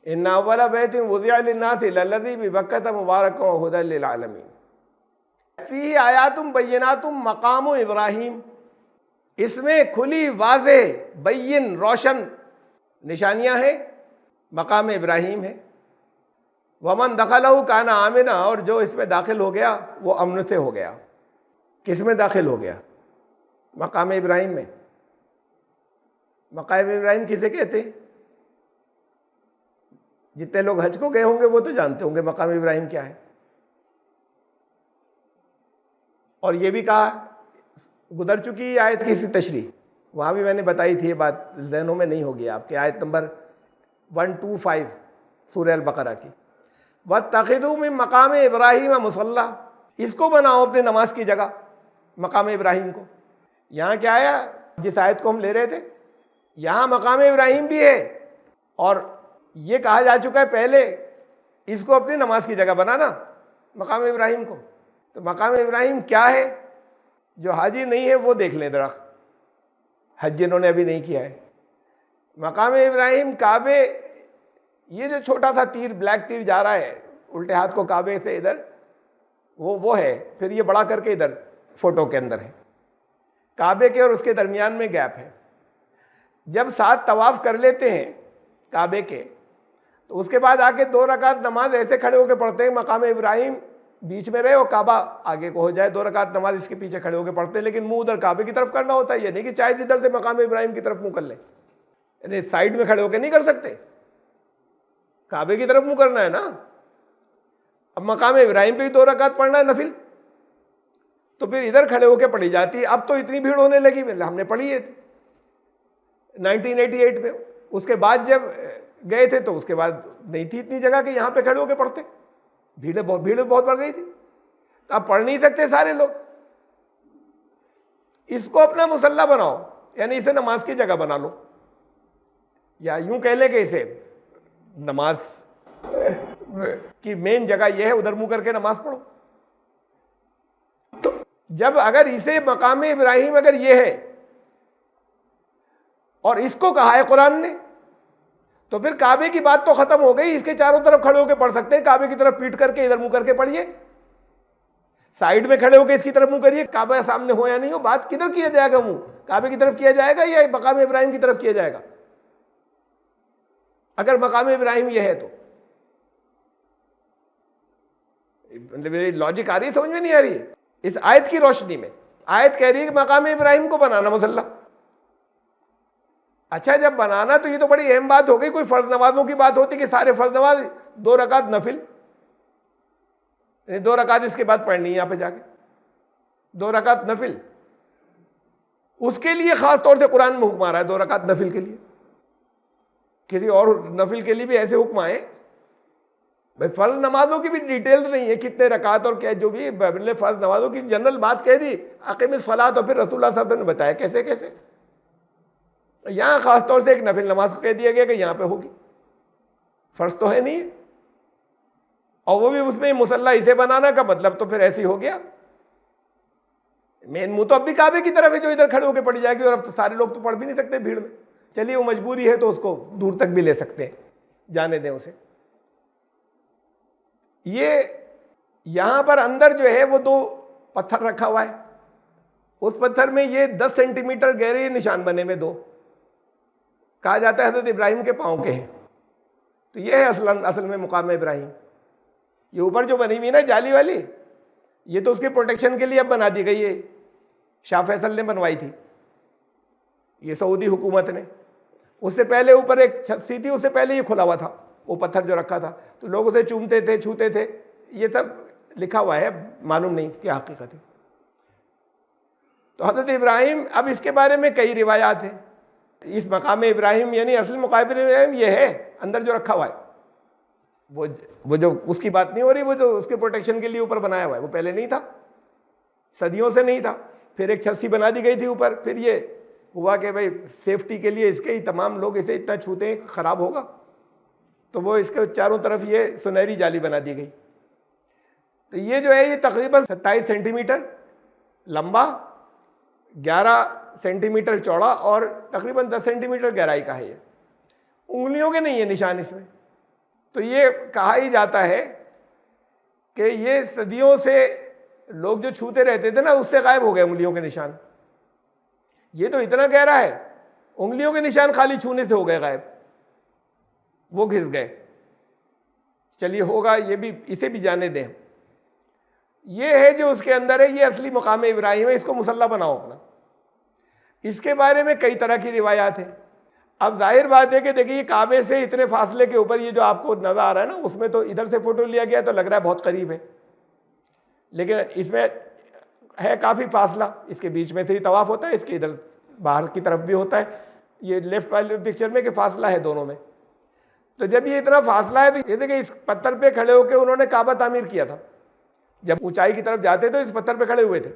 इन्ना अव्वला बैतिन वुज़िअ लिन्नासि लल्लज़ी बिबक्कत मुबारकन व हुदल लिल आलमीन फ़ीही आयातुम बय्यिनातुम मक़ामु इब्राहीम, इसमें खुली वाज़े बय्यिन रोशन निशानियां हैं, मकाम इब्राहीम है। वमन दखलहु काना आमिना, और जो इसमें दाखिल हो गया वो अमन से हो गया। किस में दाखिल हो गया? मकाम इब्राहीम में। मकाम इब्राहीम किसे कहते हैं? जितने लोग हज को गए होंगे वो तो जानते होंगे मकाम इब्राहीम क्या है। और ये भी कहा, गुजर चुकी आयत की तशरीह वहां भी मैंने बताई थी, ये बात ज़हनों में नहीं होगी आपके। आयत नंबर 125 सूरह अल-बकरा की, वत्तखिज़ू मिन मकाम इब्राहीम मुसल्ला, इसको बनाओ अपने नमाज की जगह, मकाम इब्राहीम को। यहाँ क्या आया जिस आयत को हम ले रहे थे, यहाँ मकाम इब्राहीम भी है और ये कहा जा चुका है पहले, इसको अपनी नमाज की जगह बनाना, मकाम इब्राहीम को। तो मकाम इब्राहीम क्या है? जो हाजी नहीं है वो देख लें जरा, हज जिन्होंने अभी नहीं किया है। मकाम इब्राहीम काबे, ये जो छोटा सा तीर, ब्लैक तीर जा रहा है उल्टे हाथ को काबे से इधर, वो है। फिर ये बड़ा करके इधर फोटो के अंदर है, काबे के और उसके दरमियान में गैप है। जब 7 तवाफ कर लेते हैं काबे के, तो उसके बाद आके 2 रकात नमाज ऐसे खड़े होकर पढ़ते हैं, मकाम इब्राहीम बीच में रहे और काबा आगे को हो जाए। 2 रकात नमाज इसके पीछे खड़े होकर पढ़ते हैं, लेकिन मुंह उधर काबे की तरफ करना होता है। ये नहीं कि चाहे जिधर से मकाम इब्राहीम की तरफ मुंह कर ले, यानी साइड में खड़े होकर नहीं कर सकते, काबे की तरफ मुंह करना है ना। अब मकाम इब्राहीम पे भी 2 रकात पढ़ना है नफिल, तो फिर इधर खड़े होकर पढ़ी जाती है। अब तो इतनी भीड़ होने लगी, हमने पढ़ी है 1988 में। उसके बाद जब गए थे तो उसके बाद नहीं थी इतनी जगह कि यहाँ पे खड़े होकर पढ़ते, भीड़ बहुत बढ़ गई थी, तो आप पढ़ नहीं सकते सारे लोग। इसको अपना मुसल्ला बनाओ, यानी इसे नमाज की जगह बना लो, या यूं कह ले कि इसे नमाज की मेन जगह यह है, उधर मुंह करके नमाज पढ़ो। तो जब अगर इसे मकाम इब्राहीम अगर यह है और इसको कहा है कुरान ने, तो फिर काबे की बात तो खत्म हो गई। इसके चारों तरफ खड़े होकर पढ़ सकते हैं, काबे की तरफ पीट करके इधर मुंह करके पढ़िए, साइड में खड़े होकर इसकी तरफ मुंह करिए, काबा सामने हो या नहीं हो, बात किधर किया जाएगा? मुंह काबे की तरफ किया जाएगा या मकाम इब्राहीम की तरफ किया जाएगा? अगर मकाम इब्राहीम यह है तो मेरी लॉजिक आ रही है, समझ में नहीं आ रही है? इस आयत की रोशनी में आयत कह रही है कि मकाम इब्राहीम को बनाना मुसल्ला। अच्छा, जब बनाना तो ये तो बड़ी अहम बात हो गई। कोई फर्ज नमाजों की बात होती कि सारे फर्ज नमाज 2 रकात नफिल, 2 रकात इसके बाद पढ़नी है यहां पे जाके, 2 रकात नफिल, उसके लिए खास तौर से कुरान में हुक्म आ रहा है 2 रकात नफिल के लिए। किसी और नफिल के लिए भी ऐसे हुक्म आए भाई, फर्ज नमाजों की भी डिटेल्स नहीं है कितने रकात और क्या, जो भी फर्ज नमाजों की जनरल बात कह दी, अकीम सलात, और फिर रसूलुल्लाह सल्लल्लाहु अलैहि वसल्लम ने बताया कैसे कैसे। यहां खास तौर से एक नफिल नमाज को कह दिया गया कि यहां पे होगी, फर्ज तो है नहीं है, और वो भी उसमें मुसल्ला इसे बनाना का मतलब तो फिर ऐसे ही हो गया। मेन मुंह तो अब भी काबे की तरफ है, जो इधर खड़े होकर पड़ी जाएगी, और अब तो सारे लोग तो पढ़ भी नहीं सकते भीड़ में। चलिए वो मजबूरी है तो उसको दूर तक भी ले सकते हैं, जाने दें उसे। ये यहां पर अंदर जो है वो 2 पत्थर रखा हुआ है, उस पत्थर में ये 10 सेंटीमीटर गहरे निशान बने में 2, कहा जाता है हजरत इब्राहिम के पांव के हैं। तो ये है असल में मुकाम इब्राहिम। ये ऊपर जो बनी हुई ना जाली वाली, ये तो उसके प्रोटेक्शन के लिए अब बना दी गई है, शाह फैसल ने बनवाई थी, ये सऊदी हुकूमत ने। उससे पहले ऊपर एक छत सी थी, उससे पहले ये खुला हुआ था वो पत्थर जो रखा था, तो लोग उसे चूमते थे, छूते थे। ये सब लिखा हुआ है, मालूम नहीं क्या हकीकत है। तो हजरत इब्राहिम, अब इसके बारे में कई रिवायात हैं। इस मकाम इब्राहिम यानी असली मकाम इब्राहिम ये है, अंदर जो रखा हुआ है वो जो उसकी बात नहीं हो रही, वो जो उसके प्रोटेक्शन के लिए ऊपर बनाया हुआ है, वो पहले नहीं था, सदियों से नहीं था। फिर एक छत सी बना दी गई थी ऊपर, फिर ये हुआ कि भाई सेफ्टी के लिए इसके ही तमाम लोग इसे इतना छूते हैं खराब होगा, तो वो इसके चारों तरफ ये सुनहरी जाली बना दी गई। तो ये जो है ये तकरीबन 27 सेंटीमीटर लंबा, 11 सेंटीमीटर चौड़ा और तकरीबन 10 सेंटीमीटर गहराई का है। ये उंगलियों के नहीं है निशान इसमें, तो ये कहा ही जाता है कि ये सदियों से लोग जो छूते रहते थे ना, उससे गायब हो गए उंगलियों के निशान। ये तो इतना गहरा है, उंगलियों के निशान खाली छूने से हो गए गायब, वो घिस गए। चलिए होगा, ये भी, इसे भी जाने दें। ये है जो उसके अंदर है, ये असली मकाम इब्राहिम है, इसको मुसल्ला बनाओ अपना। इसके बारे में कई तरह की रिवायात है। अब जाहिर बात है कि देखिए, काबे से इतने फासले के ऊपर ये जो आपको नजर आ रहा है ना, उसमें तो इधर से फोटो लिया गया तो लग रहा है बहुत करीब है, लेकिन इसमें है काफी फासला। इसके बीच में से ही तवाफ होता है, इसके इधर बाहर की तरफ भी होता है। ये लेफ्ट वाले पिक्चर में कि फासला है दोनों में। तो जब ये इतना फासला है तो ये देखिए, इस पत्थर पे खड़े होकर उन्होंने काबा तामीर किया था। जब ऊंचाई की तरफ जाते तो इस पत्थर पे खड़े हुए थे।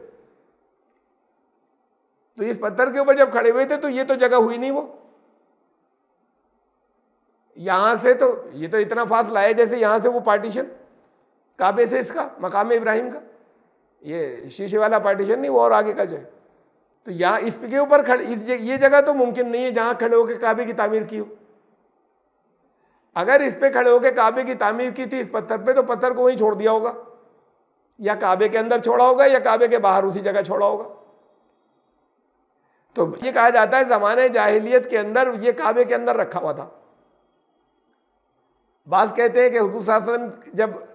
तो इस पत्थर के ऊपर जब खड़े हुए थे तो ये तो जगह हुई नहीं, वो यहां से तो ये तो इतना फासला है जैसे यहां से वो पार्टीशन काबे से इसका मकाम इब्राहिम का, ये शीशे वाला पार्टीशन नहीं, वो और आगे का जो है। तो यहाँ इसके ऊपर खड़े, ये जगह तो मुमकिन नहीं है जहां खड़े होकर काबे की तामीर की हो। अगर इस पे खड़े होकर काबे की तामीर की थी इस पत्थर पे, तो पत्थर को वहीं छोड़ दिया होगा, या काबे के अंदर छोड़ा होगा या काबे के बाहर उसी जगह छोड़ा होगा। तो ये कहा जाता है जमाने जाहिलियत के अंदर ये काबे के अंदर रखा हुआ था। बाज कहते हैं कि हुजूर सल्लल्लाहु अलैहि वसल्लम जब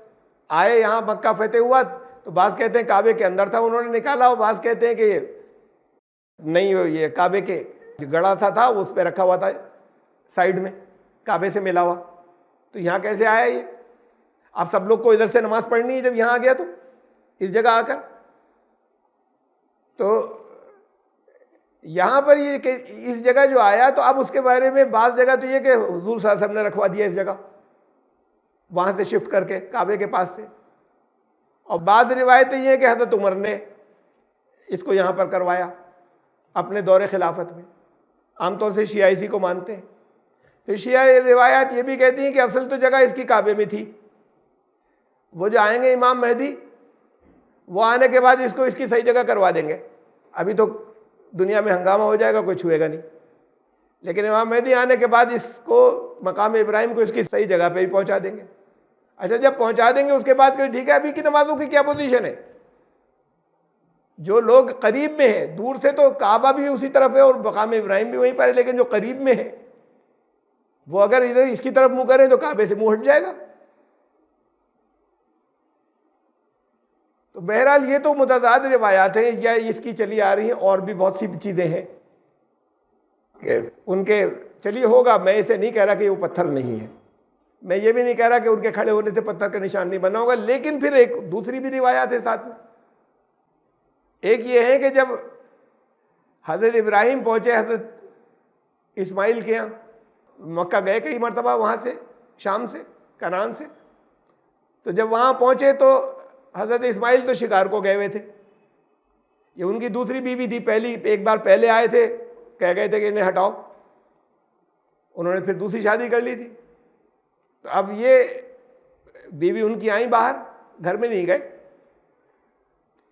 आए यहाँ, मक्का फतेह हुआ, तो बाज कहते हैं काबे के अंदर था, उन्होंने निकाला। और बाज कहते हैं कि नहीं, ये काबे के गड़ा था उस पर रखा हुआ था साइड में, काबे से मिला हुआ। तो यहाँ कैसे आया ये? आप सब लोग को इधर से नमाज पढ़नी है, जब यहाँ आ गया तो इस जगह आकर। तो यहाँ पर ये कि इस जगह जो आया, तो अब उसके बारे में बात जगह तो ये कि हुजूर सल्लल्लाहु अलैहि वसल्लम ने रखवा दिया इस जगह, वहां से शिफ्ट करके काबे के पास से। और बाद रिवायतें ये कि हजरत उमर ने इसको यहाँ पर करवाया अपने दौरे खिलाफत में। आमतौर से शिया इसी को मानते हैं। फिर शिया रिवायात ये भी कहती हैं कि असल तो जगह इसकी काबे में थी, वो जो आएंगे इमाम मेहदी, वो आने के बाद इसको इसकी सही जगह करवा देंगे। अभी तो दुनिया में हंगामा हो जाएगा, कोई छुएगा नहीं, लेकिन इमाम मेहदी आने के बाद इसको मकाम इब्राहिम को इसकी सही जगह पे ही पहुंचा देंगे। अच्छा, जब पहुंचा देंगे उसके बाद कोई ठीक है, अभी की नमाजों की क्या पोजीशन है? जो लोग करीब में है, दूर से तो काबा भी उसी तरफ है और मकाम इब्राहिम भी वहीं पर है, लेकिन जो करीब में है वो अगर इधर इसकी तरफ मुंह करें तो काबे से मुंह हट जाएगा। तो बहरहाल ये तो मुतज़ाद रिवायात हैं, या इसकी चली आ रही हैं, और भी बहुत सी चीजें हैं कि उनके, चलिए होगा, मैं इसे नहीं कह रहा कि वो पत्थर नहीं है, मैं ये भी नहीं कह रहा कि उनके खड़े होने से पत्थर का निशान नहीं बना होगा। लेकिन फिर एक दूसरी भी रिवायात है साथ में। एक ये है कि जब हजरत इब्राहिम पहुंचे हजरत इस्माइल के यहाँ, मक्का गए कई मरतबा वहाँ से, शाम से, कनान से, तो जब वहाँ पहुँचे तो हजरत इस्माइल तो शिकार को गए हुए थे। ये उनकी दूसरी बीवी थी, पहली एक बार पहले आए थे, कह गए थे कि इन्हें हटाओ, उन्होंने फिर दूसरी शादी कर ली थी। तो अब ये बीवी उनकी आई बाहर, घर में नहीं गए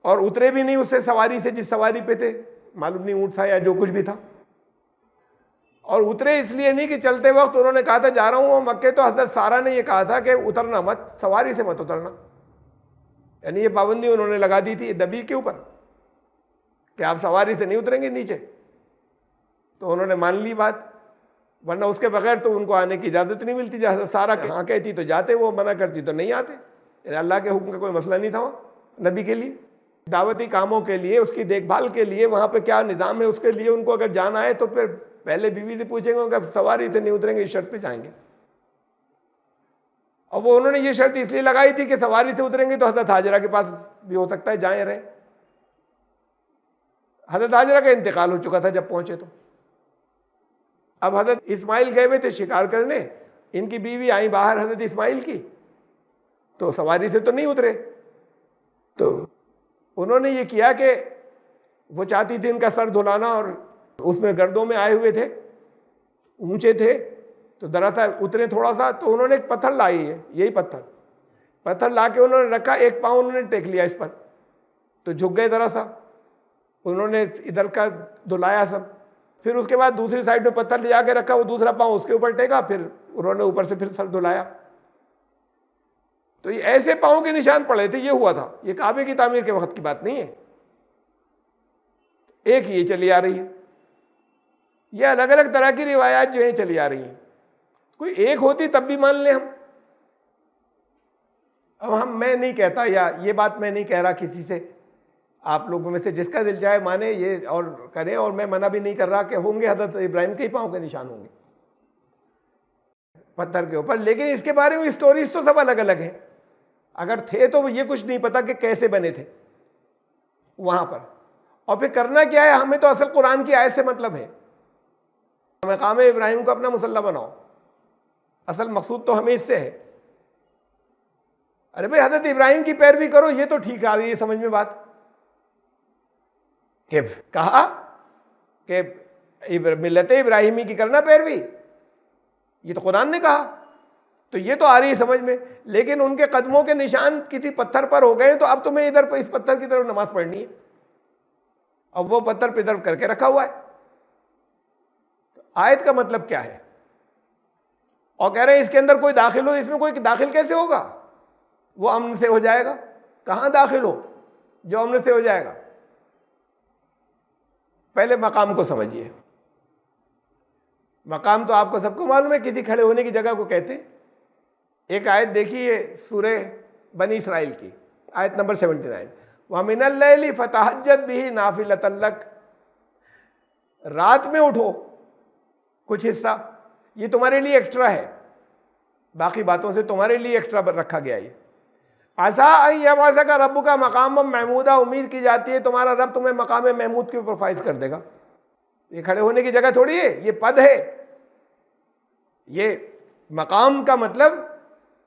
और उतरे भी नहीं उससे सवारी से, जिस सवारी पे थे, मालूम नहीं ऊँट था या जो कुछ भी था। और उतरे इसलिए नहीं कि चलते वक्त उन्होंने कहा था जा रहा हूँ मक्के, तो हजरत सारा ने ये कहा था कि उतरना मत, सवारी से मत उतरना, यानी ये पाबंदी उन्होंने लगा दी थी नबी के ऊपर कि आप सवारी से नहीं उतरेंगे नीचे। तो उन्होंने मान ली बात, वरना उसके बगैर तो उनको आने की इजाज़त नहीं मिलती। जैसे सारा हाँ कहती तो जाते, वो मना करती तो नहीं आते। अल्लाह के हुक्म का कोई मसला नहीं था वहाँ नबी के लिए। दावती कामों के लिए, उसकी देखभाल के लिए वहाँ पे क्या निज़ाम है, उसके लिए उनको अगर जाना है तो फिर पहले बीवी से पूछेंगे, अगर सवारी से नहीं उतरेंगे इस शर्त पे जाएंगे। और वो उन्होंने ये शर्त इसलिए लगाई थी कि सवारी से उतरेंगे तो हजरत हाजरा के पास भी हो सकता है जाए रहे। हजरत हाजरा का इंतकाल हो चुका था जब पहुंचे। तो अब हजरत इस्माइल गए हुए थे शिकार करने, इनकी बीवी आई बाहर हजरत इस्माइल की, तो सवारी से तो नहीं उतरे। तो उन्होंने ये किया कि वो चाहती थी इनका सर धुलाना, और उसमें गर्दों में आए हुए थे, ऊंचे थे, तो दरअसल उतरे थोड़ा सा, तो उन्होंने एक पत्थर लाई है, यही पत्थर ला के उन्होंने रखा, एक पाँव उन्होंने टेक लिया इस पर, तो झुक गए जरा सा, उन्होंने इधर का धुलाया सब। फिर उसके बाद दूसरी साइड में पत्थर ले जाके रखा, वो दूसरा पाँव उसके ऊपर टेका, फिर उन्होंने ऊपर से फिर सर धुलाया। तो ये ऐसे पाँव के निशान पड़े थे, ये हुआ था। ये काबे की तामीर के वक्त की बात नहीं है। एक ये चली आ रही है, ये अलग अलग तरह की रिवायात जो है चली आ रही हैं। कोई एक होती तब भी मान लें हम। अब मैं नहीं कहता, या ये बात मैं नहीं कह रहा किसी से, आप लोगों में से जिसका दिल चाहे माने ये और करें, और मैं मना भी नहीं कर रहा कि होंगे हजरत इब्राहिम के ही पाँव के निशान होंगे पत्थर के ऊपर। लेकिन इसके बारे में स्टोरीज तो सब अलग अलग हैं। अगर थे तो ये कुछ नहीं पता कि कैसे बने थे वहां पर, और फिर करना क्या है। हमें तो असल कुरान की आयत से मतलब है, मकाम इब्राहिम को अपना मुसल्ला बनाओ, असल मकसूद तो हमें इससे है। अरे भाई हजरत इब्राहिम की पैरवी करो, ये तो ठीक आ रही है समझ में बात, कि कहा कि मिल्लत इब्राहिमी की करना पैरवी, ये तो कुरान ने कहा, तो ये तो आ रही है समझ में। लेकिन उनके कदमों के निशान किसी पत्थर पर हो गए, तो अब तुम्हें इधर इस पत्थर की तरफ नमाज पढ़नी है। अब वो पत्थर प्रिजर्व करके रखा हुआ है। तो आयत का मतलब क्या है? और कह रहे हैं इसके अंदर कोई दाखिल हो, इसमें कोई दाखिल कैसे होगा? वो अमन से हो जाएगा। कहां दाखिल हो जो अमन से हो जाएगा? पहले मकाम को समझिए। मकाम तो आपको सबको मालूम है, किसी खड़े होने की जगह को कहते हैं। एक आयत देखिए सूरह बनी इसराइल की, आयत नंबर 79, वमिनल लैली फतहज्जद बिही नाफिलतन लक। रात में उठो कुछ हिस्सा, ये तुम्हारे लिए एक्स्ट्रा है, बाकी बातों से तुम्हारे लिए एक्स्ट्रा रखा गया। ये आसा का रब्बु का मकाम महमूदा, उम्मीद की जाती है तुम्हारा रब तुम्हें मकाम महमूद के ऊपर फाइज कर देगा। ये खड़े होने की जगह थोड़ी है, ये पद है। ये मकाम का मतलब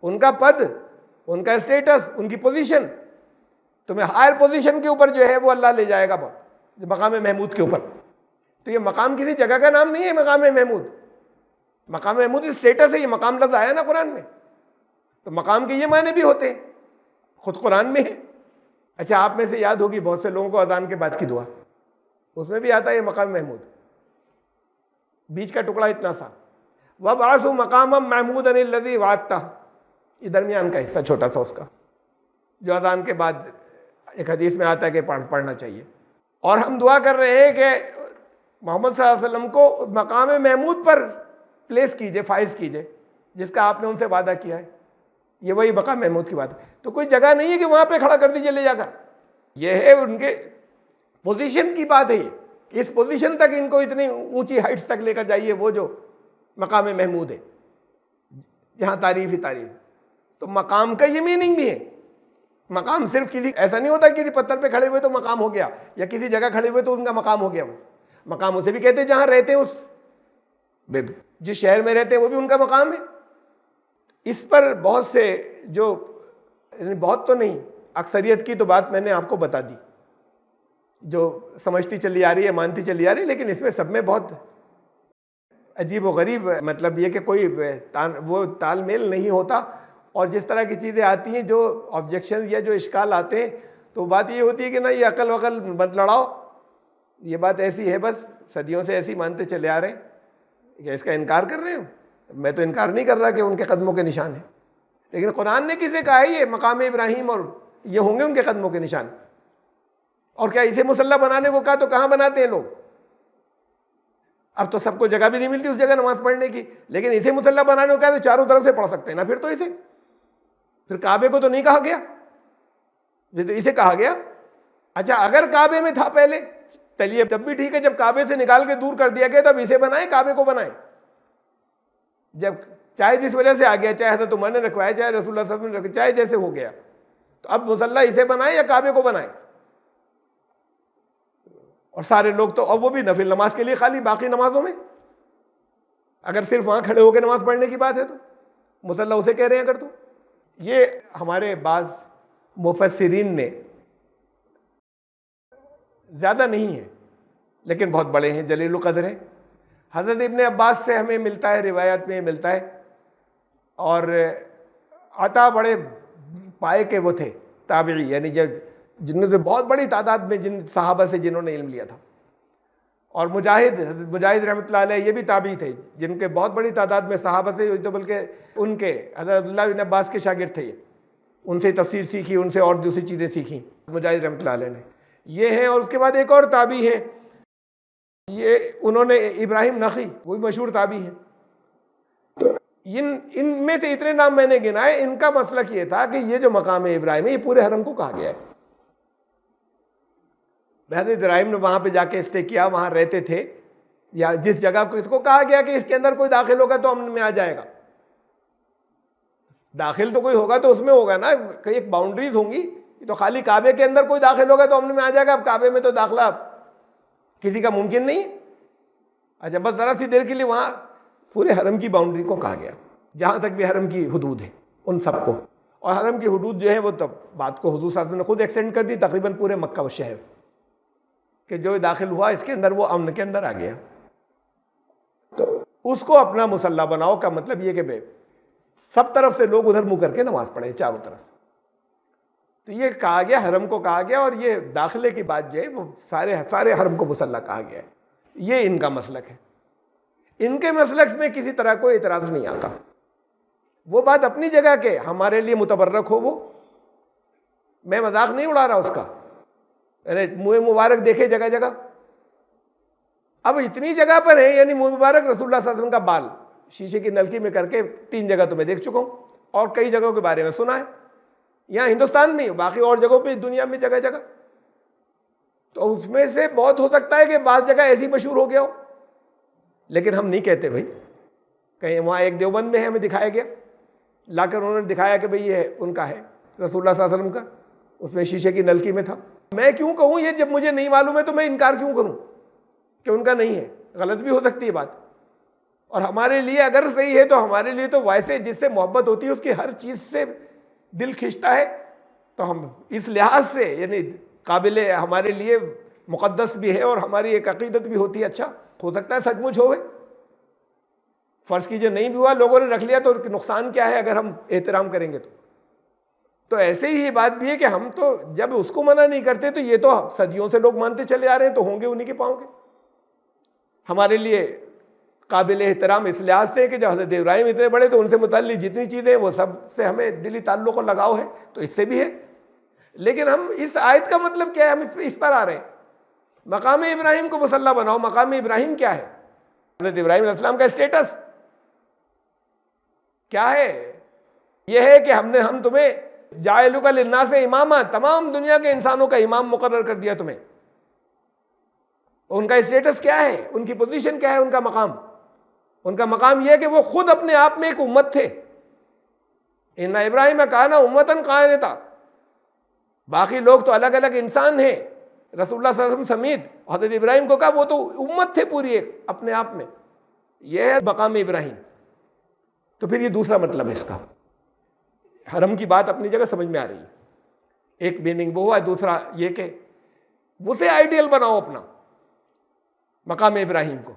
उनका पद, उनका स्टेटस, उनकी पोजीशन। तुम्हें हायर पोजीशन के ऊपर जो है वो अल्लाह ले जाएगा मकाम महमूद के ऊपर। तो ये मकाम किसी जगह का नाम नहीं है। मकाम महमूद, मकाम महमूद स्टेटस है। ये मकाम लफ्ज आया ना कुरान में, तो मकाम के ये माने भी होते हैं, खुद कुरान में है। अच्छा, आप में से याद होगी बहुत से लोगों को अजान के बाद की दुआ, उसमें भी आता है ये मकाम महमूद। बीच का टुकड़ा इतना सा, वब आसू मकाम महमूद अनिल्लज़ी वाता, ये दरमियान का हिस्सा छोटा सा उसका, जो अजान के बाद एक हदीस में आता है कि पढ़ना चाहिए। और हम दुआ कर रहे हैं कि मोहम्मद सल्लल्लाहु अलैहि वसल्लम को मकाम महमूद पर प्लेस कीजिए, फाइज कीजिए, जिसका आपने उनसे वादा किया है। ये वही मकाम महमूद की बात है। तो कोई जगह नहीं है कि वहां पे खड़ा कर दीजिए ले जाकर। यह है उनके पोजीशन की बात है। इस पोजीशन तक इनको इतनी ऊंची हाइट्स तक लेकर जाइए, वो जो मकाम महमूद है, जहां तारीफ ही तारीफ। तो मकाम का ये मीनिंग भी है। मकाम सिर्फ किसी, ऐसा नहीं होता किसी पत्थर पे खड़े हुए तो मकाम हो गया, या किसी जगह खड़े हुए तो उनका मकाम हो गया। वो मकाम उसे भी कहते हैं जहां रहते हैं, उस जिस शहर में रहते हैं वो भी उनका मकाम है। इस पर बहुत से जो, बहुत तो नहीं, अक्सरियत की तो बात मैंने आपको बता दी, जो समझती चली आ रही है, मानती चली आ रही है। लेकिन इसमें सब में बहुत अजीब व गरीब, मतलब ये कि कोई वो तालमेल नहीं होता। और जिस तरह की चीज़ें आती हैं, जो ऑब्जेक्शन या जो इश्काल आते हैं, तो बात ये होती है कि ना ये अकल वकल मत लड़ाओ, ये बात ऐसी है, बस सदियों से ऐसी मानते चले आ रहे हैं। क्या इसका इनकार कर रहे हो? मैं तो इनकार नहीं कर रहा कि उनके कदमों के निशान है, लेकिन कुरान ने किसे कहा है ये मकाम इब्राहिम और ये होंगे उनके कदमों के निशान? और क्या इसे मुसल्ला बनाने को कहा तो कहाँ बनाते हैं लोग? अब तो सबको जगह भी नहीं मिलती उस जगह नमाज पढ़ने की, लेकिन इसे मुसल्ला बनाने को कहा तो चारों तरफ से पढ़ सकते हैं ना। फिर तो इसे, फिर काबे को तो नहीं कहा गया, तो इसे कहा गया। अच्छा, अगर काबे में था पहले, चलिए तब भी ठीक है। जब काबे से निकाल के दूर कर दिया गया तब इसे बनाए, काबे को बनाए। जब चाहे जिस वजह से आ गया, चाहे हज़रत उमर ने रखवाया, चाहे रसूलुल्लाह सल्लल्लाहु अलैहि वसल्लम ने रखवाया, चाहे जैसे हो गया, तो अब मुसल्ला इसे बनाए या काबे को बनाए? और सारे लोग तो, अब वो भी नफिल नमाज के लिए खाली, बाकी नमाजों में अगर सिर्फ वहां खड़े होकर नमाज पढ़ने की बात है तो मुसल्ला उसे कह रहे हैं। अगर तो ये हमारे बाज मुफस्सिरीन ने, ज़्यादा नहीं है लेकिन बहुत बड़े हैं, जलील क़द्र हैं, हज़रत इब्ने अब्बास से हमें मिलता है, रिवायत में मिलता है। और अता बड़े पाए के वो थे ताबई, यानी जब जिन्होंने बहुत बड़ी तादाद में जिन सहाबा से जिन्होंने इल्म लिया था। और मुजाहिद रहमतुल्लाह अलैह ये भी ताबी थे, जिनके बहुत बड़ी तादाद में सहाबा से, तो बल्कि उनके हज़रत अब्दुल्लाह बिन अब्बास के शागिर्द थे ये। उनसे तफसीर सीखी, उनसे और दूसरी चीज़ें सीखी मुजाहिद रहमतुल्लाह अलैह ने। ये हैं। और उसके बाद एक और ताबी है, ये उन्होंने इब्राहिम नखी, वो भी मशहूर ताबी है। तो इनमें से इतने नाम मैंने गिनाए। इनका मसलक ये था कि ये जो मकाम इब्राहिम है, ये पूरे हरम को कहा गया है। हज़रत इब्राहिम ने वहां पे जाके स्टे किया, वहां रहते थे, या जिस जगह को इसको कहा गया कि इसके अंदर कोई दाखिल होगा तो अमन में आ जाएगा। दाखिल तो कोई होगा तो उसमें होगा ना, कई एक बाउंड्रीज होंगी। तो खाली काबे के अंदर कोई दाखिल होगा तो अमन में आ जाएगा। अब काबे में तो दाखिला किसी का मुमकिन नहीं है। अच्छा, बस जरा सी देर के लिए वहां पूरे हरम की बाउंड्री को कहा गया, जहां तक भी हरम की हुदूद है उन सबको। और हरम की हुदूद जो है वो तब बात को हुजूर सल्लल्लाहु अलैहि वसल्लम ने खुद एक्सटेंड कर दी तकरीबन पूरे मक्का व शहर, कि जो दाखिल हुआ इसके अंदर वो अमन के अंदर आ गया। तो उसको अपना मुसल्ला बनाओ का मतलब ये कि भाई सब तरफ से लोग उधर मुंह करके नमाज पढ़े, चारों तरफ। तो ये कहा गया, हरम को कहा गया। और ये दाखिले की बात जो है वो सारे हरम को मुसल्ला कहा गया है। ये इनका मसलक है। इनके मसलक में किसी तरह कोई इतराज़ नहीं आता। वो बात अपनी जगह के हमारे लिए मुतबर्रक हो, वो मैं मजाक नहीं उड़ा रहा उसका। अरे मुँह मुबारक देखे जगह जगह। अब इतनी जगह पर है, यानी मुँह मुबारक रसूलुल्लाह सल्लल्लाहु अलैहि वसल्लम का बाल शीशे की नलकी में करके 3 जगह तो मैं देख चुका हूँ, और कई जगहों के बारे में सुना है, यहाँ हिंदुस्तान में, बाकी और जगहों पे दुनिया में जगह जगह। तो उसमें से बहुत हो सकता है कि बाज़ जगह ऐसी मशहूर हो गया हो, लेकिन हम नहीं कहते भाई। कहीं वहाँ एक देवबंद में है, हमें दिखाया गया, लाकर उन्होंने दिखाया कि भाई ये उनका है, रसूलुल्लाह सल्लल्लाहु अलैहि वसल्लम का, उसमें शीशे की नलकी में था। मैं क्यों कहूँ ये, जब मुझे नहीं मालूम है तो मैं इनकार क्यों करूँ कि उनका नहीं है? गलत भी हो सकती है बात। और हमारे लिए अगर सही है तो हमारे लिए तो वैसे जिससे मोहब्बत होती है उसकी हर चीज़ से दिल खिंचता है, तो हम इस लिहाज से यानी काबिल हमारे लिए मुक़द्दस भी है और हमारी एक अकीदत भी होती है। अच्छा, हो सकता है सचमुच होवे, फ़र्ज़ कीजिए नहीं भी हुआ, लोगों ने रख लिया, तो नुकसान क्या है अगर हम एहतराम करेंगे तो ऐसे ही ये बात भी है कि हम तो जब उसको मना नहीं करते तो ये तो सदियों से लोग मानते चले आ रहे हैं, तो होंगे उन्हीं के पाँव के। हमारे लिए काबिल एहतराम इस लिहाज से कि जो हज़रत इब्राहिम इतने बड़े, तो उनसे मुताल्लिक़ जितनी चीज़ें वो सब से हमें दिली ताल्लुक़ और लगाव है, तो इससे भी है। लेकिन हम इस आयत का मतलब क्या है, हम इस पर आ रहे हैं। मकाम इब्राहिम को मुसल्ला बनाओ। मकाम इब्राहिम क्या है? हज़रत इब्राहिम अलैहिस्सलाम का स्टेटस क्या है? यह है कि हम तुम्हें जाइलुका लिन्नास इमामा, तमाम दुनिया के इंसानों का इमाम मुकर्रर कर दिया तुम्हें। उनका स्टेटस क्या है? उनकी पोजीशन क्या है? उनका मकाम यह है कि वो खुद अपने आप में एक उम्मत थे। इन्ना इब्राहिम काना उम्मतन कायनता, बाकी लोग तो अलग अलग इंसान हैं, रसूलुल्लाह सल्लल्लाहु अलैहि वसल्लम समेत। हज़रत इब्राहिम को कहा वो तो उम्मत थे पूरी एक अपने आप में। यह है मकाम इब्राहिम। तो फिर ये दूसरा मतलब है इसका। हरम की बात अपनी जगह समझ में आ रही है, एक मीनिंग वो हुआ। दूसरा ये कि उसे आइडियल बनाओ अपना, मकाम इब्राहिम को,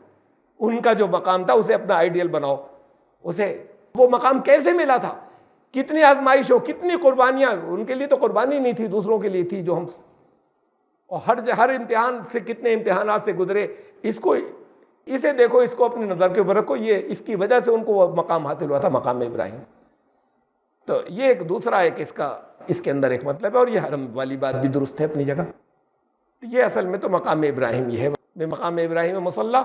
उनका जो मकाम था उसे अपना आइडियल बनाओ। उसे वो मकाम कैसे मिला था, कितनी आजमाइश हो, कितनी कुर्बानियाँ। उनके लिए तो कुर्बानी नहीं थी, दूसरों के लिए थी, जो हम, और हर इम्तिहान से कितने इम्तिहानात से गुजरे। इसे देखो, इसको अपनी नज़र के ऊपर रखो, ये इसकी वजह से उनको वो मकाम हासिल हुआ था, मकाम इब्राहिम। तो ये एक दूसरा एक इसके अंदर एक मतलब है। और ये हरम वाली बात भी दुरुस्त है अपनी जगह। तो ये असल में तो मकाम इब्राहिम ही है, मकाम इब्राहिम मुसल्ला।